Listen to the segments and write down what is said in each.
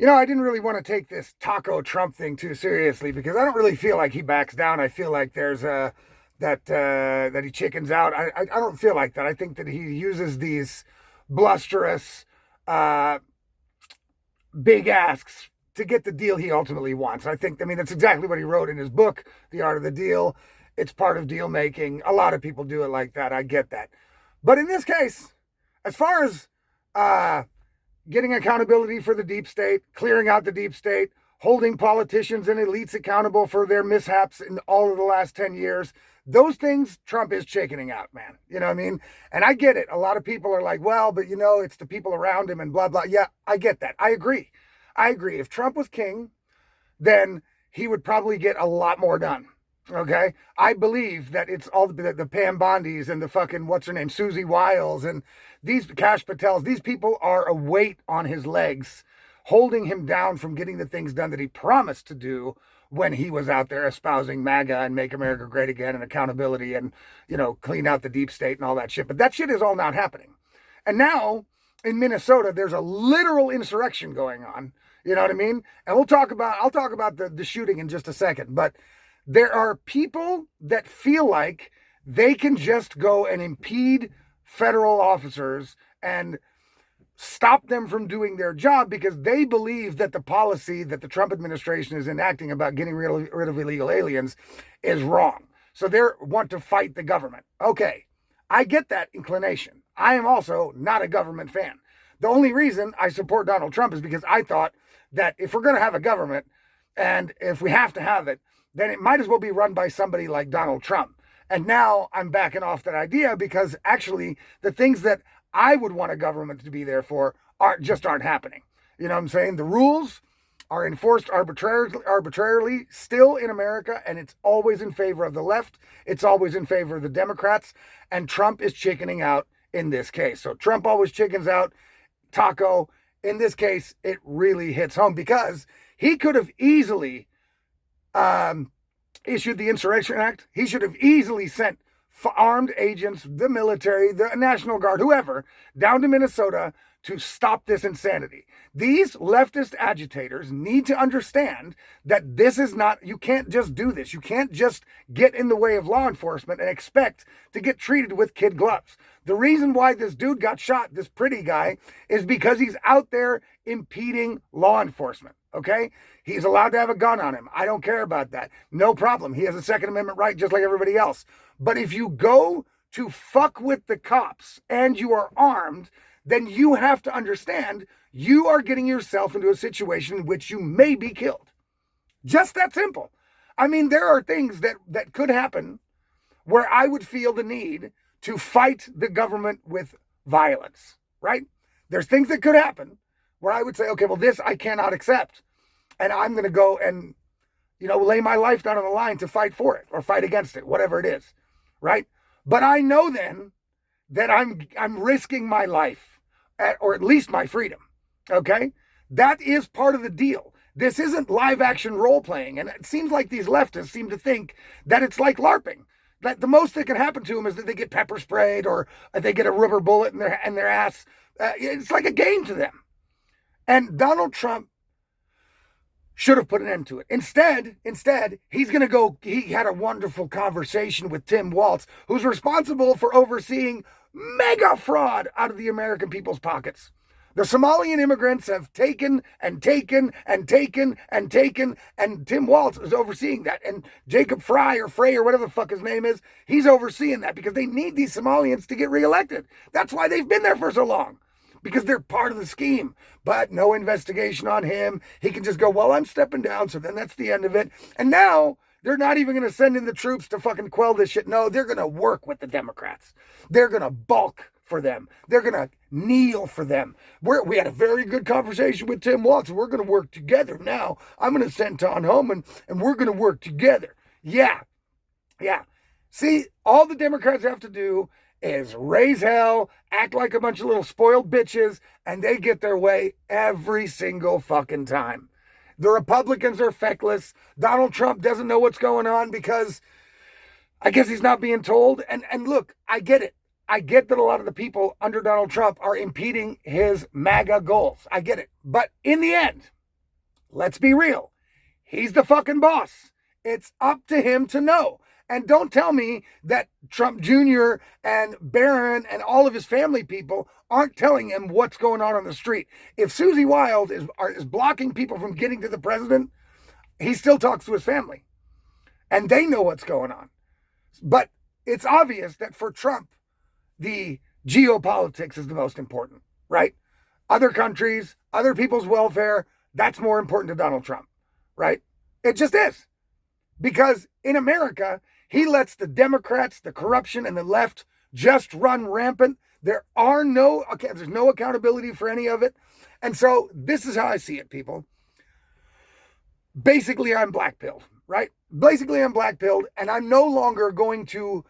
I didn't really want to take this taco Trump thing too seriously because I don't really feel like he backs down. I feel like there's that he chickens out. I don't feel like that. I think that he uses these blusterous uh, big asks to get the deal he ultimately wants. I mean, that's exactly what he wrote in his book, The Art of the Deal. It's part of deal making. A lot of people do it like that. I get that. But in this case, as far as uh, getting accountability for the deep state, clearing out the deep state, holding politicians and elites accountable for their mishaps in all of the last 10 years. Those things Trump is chickening out, man. You know what I mean? And I get it. A lot of people are like, well, but it's the people around him and blah, blah. Yeah, I get that. I agree. I agree. If Trump was king, then he would probably get a lot more done. Okay, I believe that it's all the Pam Bondis and the fucking what's her name, Susie Wiles, and these Cash Patels. These people are a weight on his legs, holding him down from getting the things done that he promised to do when he was out there espousing MAGA and Make America Great Again and accountability and clean out the deep state and all that shit. But that shit is all not happening. And now in Minnesota, there's a literal insurrection going on. You know what I mean? And I'll talk about the shooting in just a second, but there are people that feel like they can just go and impede federal officers and stop them from doing their job because they believe that the policy that the Trump administration is enacting about getting rid of illegal aliens is wrong. So they want to fight the government. Okay, I get that inclination. I am also not a government fan. The only reason I support Donald Trump is because I thought that if we're going to have a government and if we have to have it, then it might as well be run by somebody like Donald Trump. And now I'm backing off that idea because actually the things that I would want a government to be there for aren't happening. You know what I'm saying? The rules are enforced arbitrarily still in America, and it's always in favor of the left. It's always in favor of the Democrats, and Trump is chickening out in this case. So Trump always chickens out. Taco, in this case, it really hits home because he could have easily issued the Insurrection Act. He should have easily sent armed agents, the military, the National Guard, whoever, down to Minnesota to stop this insanity. These leftist agitators need to understand that this is not, you can't just do this. You can't just get in the way of law enforcement and expect to get treated with kid gloves. The reason why this dude got shot, this pretty guy, is because he's out there impeding law enforcement. Okay? He's allowed to have a gun on him. I don't care about that. No problem. He has a Second Amendment right just like everybody else. But if you go to fuck with the cops and you are armed, then you have to understand you are getting yourself into a situation in which you may be killed. Just that simple. I mean, there are things that could happen where I would feel the need to fight the government with violence, right? There's things that could happen where I would say, okay, well, this I cannot accept. And I'm going to go and, lay my life down on the line to fight for it or fight against it, whatever it is, right? But I know then that I'm risking my life or at least my freedom, okay? That is part of the deal. This isn't live action role playing. And it seems like these leftists seem to think that it's like LARPing. That the most that can happen to them is that they get pepper sprayed or they get a rubber bullet in their ass. It's like a game to them. And Donald Trump should have put an end to it. Instead, he's going to go, he had a wonderful conversation with Tim Walz, who's responsible for overseeing mega fraud out of the American people's pockets. The Somalian immigrants have taken and taken and taken and taken, and Tim Walz is overseeing that. And Jacob Frey or whatever the fuck his name is, he's overseeing that because they need these Somalians to get reelected. That's why they've been there for so long. Because they're part of the scheme, but no investigation on him. He can just go, well, I'm stepping down, so then that's the end of it. And now they're not even going to send in the troops to fucking quell this shit. No, they're going to work with the Democrats. They're going to bulk for them. They're going to kneel for them. We had a very good conversation with Tim Walz. We're going to work together now. I'm going to send Ton home, and we're going to work together. Yeah. See, all the Democrats have to do is raise hell, act like a bunch of little spoiled bitches, and they get their way every single fucking time. The Republicans are feckless. Donald Trump doesn't know what's going on because I guess he's not being told. And look, I get it. I get that a lot of the people under Donald Trump are impeding his MAGA goals. I get it. But in the end, let's be real. He's the fucking boss. It's up to him to know. And don't tell me that Trump Jr. and Barron and all of his family people aren't telling him what's going on the street. If Susie Wild is blocking people from getting to the president, he still talks to his family. And they know what's going on. But it's obvious that for Trump, the geopolitics is the most important, right? Other countries, other people's welfare, that's more important to Donald Trump, right? It just is. Because in America, he lets the Democrats, the corruption, and the left just run rampant. There's no accountability for any of it. And so this is how I see it, people. Basically, I'm black-pilled, right? Basically, I'm black-pilled, and I'm no longer going to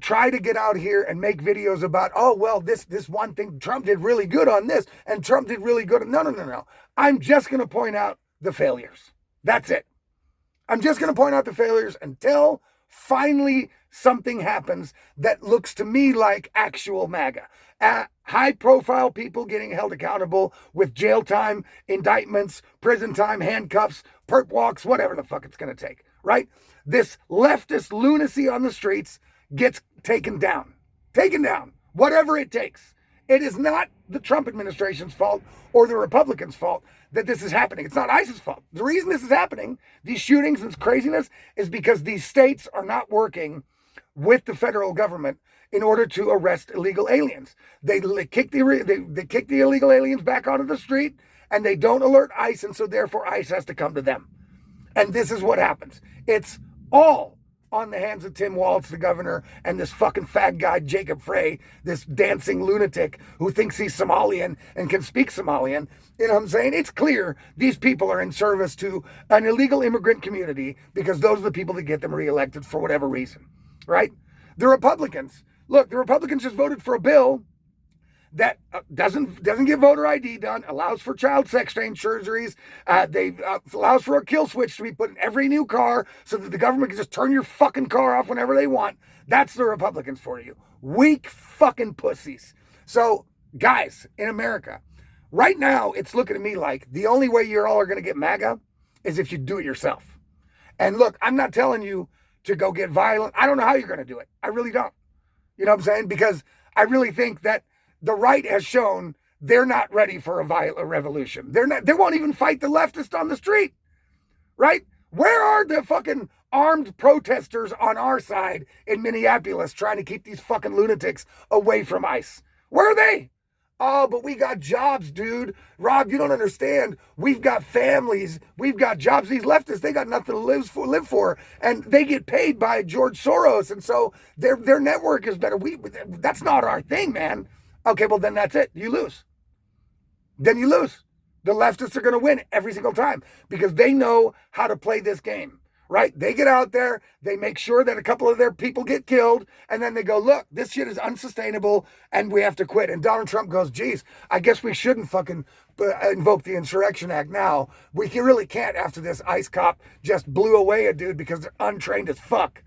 try to get out here and make videos about, oh, well, this one thing, Trump did really good on this, and Trump did really good. No. I'm just going to point out the failures. That's it. I'm just going to point out the failures until finally something happens that looks to me like actual MAGA. High-profile people getting held accountable with jail time, indictments, prison time, handcuffs, perp walks, whatever the fuck it's going to take, right? This leftist lunacy on the streets gets taken down, whatever it takes. It is not the Trump administration's fault or the Republicans' fault that this is happening. It's not ICE's fault. The reason this is happening, these shootings and this craziness, is because these states are not working with the federal government in order to arrest illegal aliens. They kick the illegal aliens back onto the street, and they don't alert ICE, and so therefore ICE has to come to them. And this is what happens. It's all on the hands of Tim Walz, the governor, and this fucking fag guy, Jacob Frey, this dancing lunatic who thinks he's Somalian and can speak Somalian. You know what I'm saying? It's clear these people are in service to an illegal immigrant community because those are the people that get them reelected for whatever reason, right? The Republicans just voted for a bill that doesn't get voter ID done, allows for child sex change surgeries, allows for a kill switch to be put in every new car so that the government can just turn your fucking car off whenever they want. That's the Republicans for you. Weak fucking pussies. So, guys, in America, right now, it's looking at me like the only way you all are going to get MAGA is if you do it yourself. And look, I'm not telling you to go get violent. I don't know how you're going to do it. I really don't. You know what I'm saying? Because I really think that the right has shown they're not ready for a violent revolution. They won't even fight the leftist on the street, right? Where are the fucking armed protesters on our side in Minneapolis trying to keep these fucking lunatics away from ICE? Where are they? Oh, but we got jobs, dude. Rob, you don't understand. We've got families. We've got jobs. These leftists, they got nothing to live for. And they get paid by George Soros. And so their network is better. That's not our thing, man. Okay, well, then that's it. You lose. Then you lose. The leftists are going to win every single time because they know how to play this game, right? They get out there, they make sure that a couple of their people get killed, and then they go, look, this shit is unsustainable, and we have to quit. And Donald Trump goes, geez, I guess we shouldn't fucking invoke the Insurrection Act now. We really can't after this ICE cop just blew away a dude because they're untrained as fuck.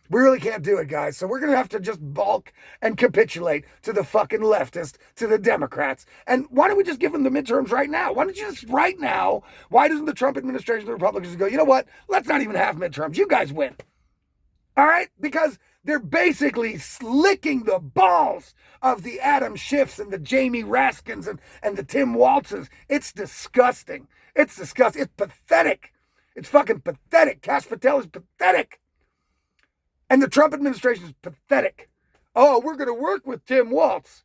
We really can't do it, guys. So we're going to have to just balk and capitulate to the fucking leftist, to the Democrats. And why don't we just give them the midterms right now? Why don't you just right now? Why doesn't the Trump administration, the Republicans go, you know what? Let's not even have midterms. You guys win. All right? Because they're basically licking the balls of the Adam Schiffs and the Jamie Raskins and the Tim Walzes. It's disgusting. It's disgusting. It's pathetic. It's fucking pathetic. Kash Patel is pathetic. And the Trump administration is pathetic. Oh, we're going to work with Tim Walz.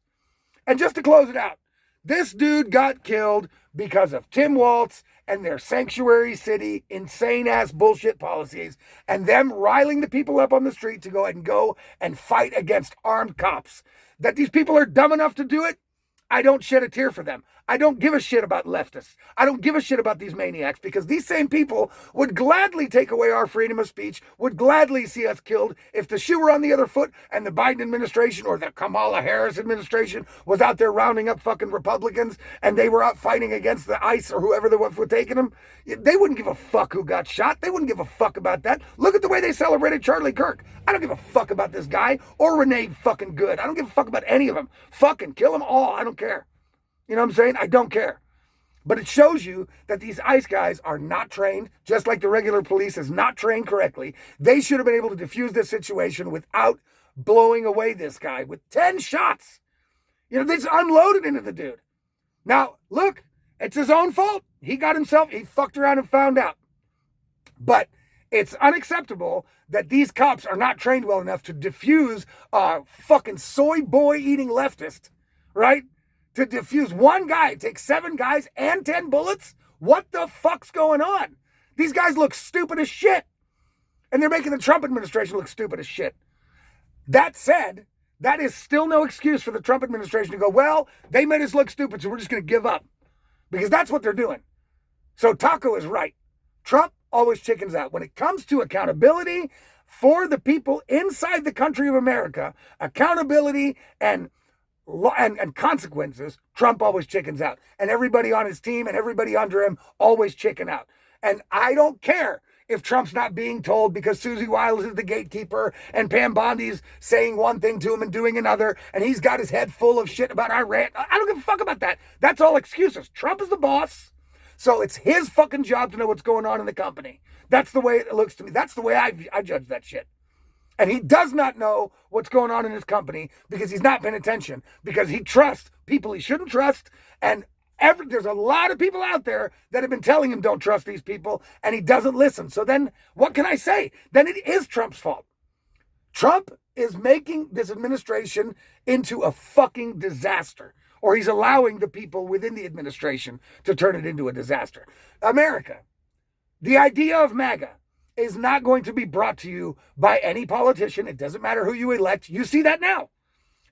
And just to close it out, this dude got killed because of Tim Walz and their sanctuary city, insane-ass bullshit policies, and them riling the people up on the street to go ahead and go and fight against armed cops. That these people are dumb enough to do it, I don't shed a tear for them. I don't give a shit about leftists. I don't give a shit about these maniacs because these same people would gladly take away our freedom of speech, would gladly see us killed if the shoe were on the other foot and the Biden administration or the Kamala Harris administration was out there rounding up fucking Republicans and they were out fighting against the ICE or whoever the ones were taking them. They wouldn't give a fuck who got shot. They wouldn't give a fuck about that. Look at the way they celebrated Charlie Kirk. I don't give a fuck about this guy or Renee fucking Good. I don't give a fuck about any of them. Fucking kill them all. I don't care. You know what I'm saying? I don't care. But it shows you that these ICE guys are not trained, just like the regular police is not trained correctly. They should have been able to defuse this situation without blowing away this guy with 10 shots. You know, they just unloaded into the dude. Now, look, it's his own fault. He fucked around and found out. But it's unacceptable that these cops are not trained well enough to defuse a fucking soy boy eating leftist, right? To defuse one guy. It takes 7 guys and 10 bullets? What the fuck's going on? These guys look stupid as shit. And they're making the Trump administration look stupid as shit. That said, that is still no excuse for the Trump administration to go, well, they made us look stupid, so we're just going to give up. Because that's what they're doing. So Taco is right. Trump always chickens out. When it comes to accountability for the people inside the country of America, accountability and consequences, Trump always chickens out. And everybody on his team and everybody under him always chicken out. And I don't care if Trump's not being told because Susie Wiles is the gatekeeper and Pam Bondi's saying one thing to him and doing another, and he's got his head full of shit about Iran. I don't give a fuck about that. That's all excuses. Trump is the boss, so it's his fucking job to know what's going on in the company. That's the way it looks to me. That's the way I judge that shit. And he does not know what's going on in his company because he's not paying attention, because he trusts people he shouldn't trust, and there's a lot of people out there that have been telling him don't trust these people, and he doesn't listen. So then what can I say? Then it is Trump's fault. Trump is making this administration into a fucking disaster, or he's allowing the people within the administration to turn it into a disaster. America, the idea of MAGA is not going to be brought to you by any politician. It doesn't matter who you elect. You see that now.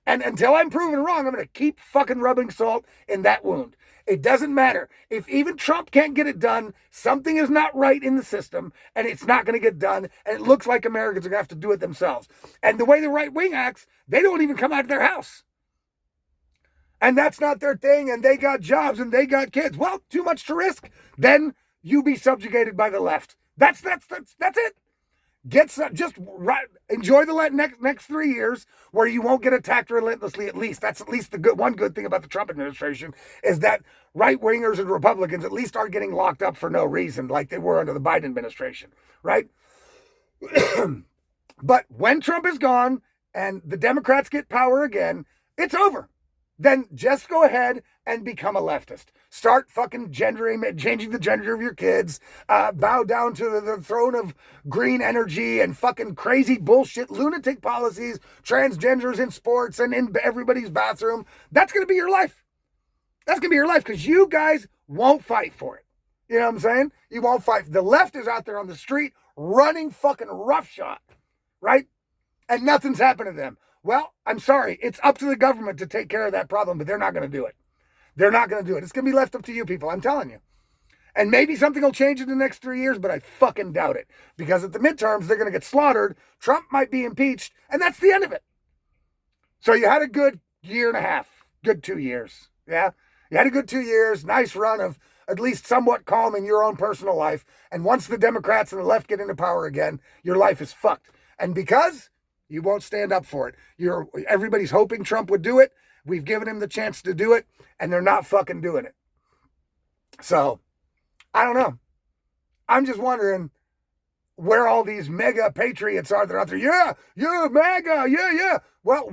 And until I'm proven wrong, I'm going to keep fucking rubbing salt in that wound. It doesn't matter. If even Trump can't get it done, something is not right in the system, and it's not going to get done, and it looks like Americans are going to have to do it themselves. And the way the right wing acts, they don't even come out of their house. And that's not their thing, and they got jobs, and they got kids. Well, too much to risk. Then you be subjugated by the left. That's it. Enjoy the next 3 years where you won't get attacked relentlessly. That's at least the one good thing about the Trump administration is that right-wingers and Republicans at least aren't getting locked up for no reason like they were under the Biden administration, right? But when Trump is gone and the Democrats get power again, it's over. Then just go ahead and become a leftist. Start fucking changing the gender of your kids, bow down to the throne of green energy and fucking crazy bullshit, lunatic policies, transgenders in sports and in everybody's bathroom. That's going to be your life. That's going to be your life because you guys won't fight for it. You know what I'm saying? You won't fight. The left is out there on the street running fucking roughshod, right? And nothing's happened to them. Well, I'm sorry. It's up to the government to take care of that problem, but they're not going to do it. They're not going to do it. It's going to be left up to you people. I'm telling you. And maybe something will change in the next 3 years, but I fucking doubt it. Because at the midterms, they're going to get slaughtered. Trump might be impeached, and that's the end of it. So you had a good year and a half. Good 2 years. Yeah? You had a good 2 years. Nice run of at least somewhat calm in your own personal life. And once the Democrats and the left get into power again, your life is fucked. And because you won't stand up for it. Everybody's hoping Trump would do it. We've given him the chance to do it, and they're not fucking doing it. So, I don't know. I'm just wondering where all these mega patriots are that are out there. Yeah, MAGA, yeah. Well,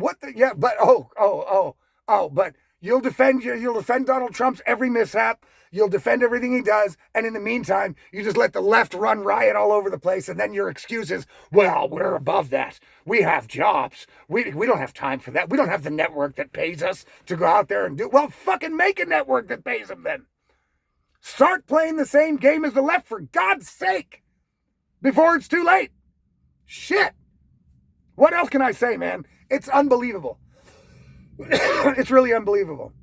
but you'll defend Donald Trump's every mishap. You'll defend everything he does. And in the meantime, you just let the left run riot all over the place. And then your excuse is, well, we're above that. We have jobs. We don't have time for that. We don't have the network that pays us to go out there and do. Well, fucking make a network that pays them then. Start playing the same game as the left, for God's sake, before it's too late. Shit. What else can I say, man? It's unbelievable. It's really unbelievable.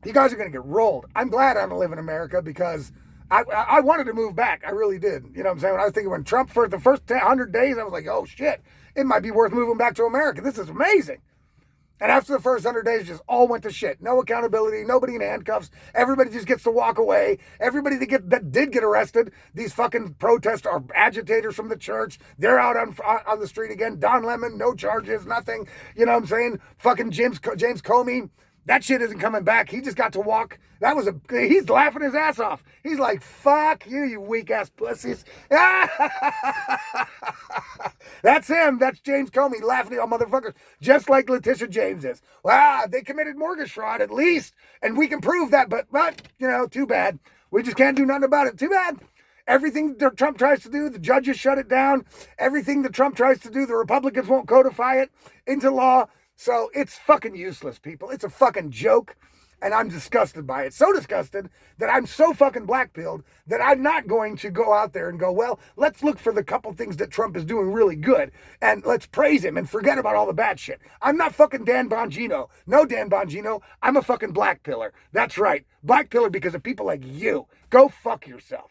You guys are going to get rolled. I'm glad I don't live in America because I wanted to move back. I really did. You know what I'm saying? When I was thinking when Trump, for the first 100 days, I was like, oh shit, it might be worth moving back to America. This is amazing. And after the first 100 days, just all went to shit. No accountability, nobody in handcuffs. Everybody just gets to walk away. Everybody that did get arrested, these fucking protesters are agitators from the church. They're out on the street again. Don Lemon, no charges, nothing. You know what I'm saying? Fucking James Comey, That shit isn't coming back. He just got to walk. He's laughing his ass off. He's like, fuck you, you weak ass pussies. That's him. That's James Comey laughing at all motherfuckers, just like Letitia James is. Wow, they committed mortgage fraud at least, and we can prove that, but too bad. We just can't do nothing about it. Too bad. Everything that Trump tries to do, the judges shut it down. Everything that Trump tries to do, the Republicans won't codify it into law. So it's fucking useless, people. It's a fucking joke, and I'm disgusted by it. So disgusted that I'm so fucking black-pilled that I'm not going to go out there and go, well, let's look for the couple things that Trump is doing really good, and let's praise him and forget about all the bad shit. I'm not fucking Dan Bongino. No, Dan Bongino. I'm a fucking black pillar. That's right. Black pillar because of people like you. Go fuck yourself.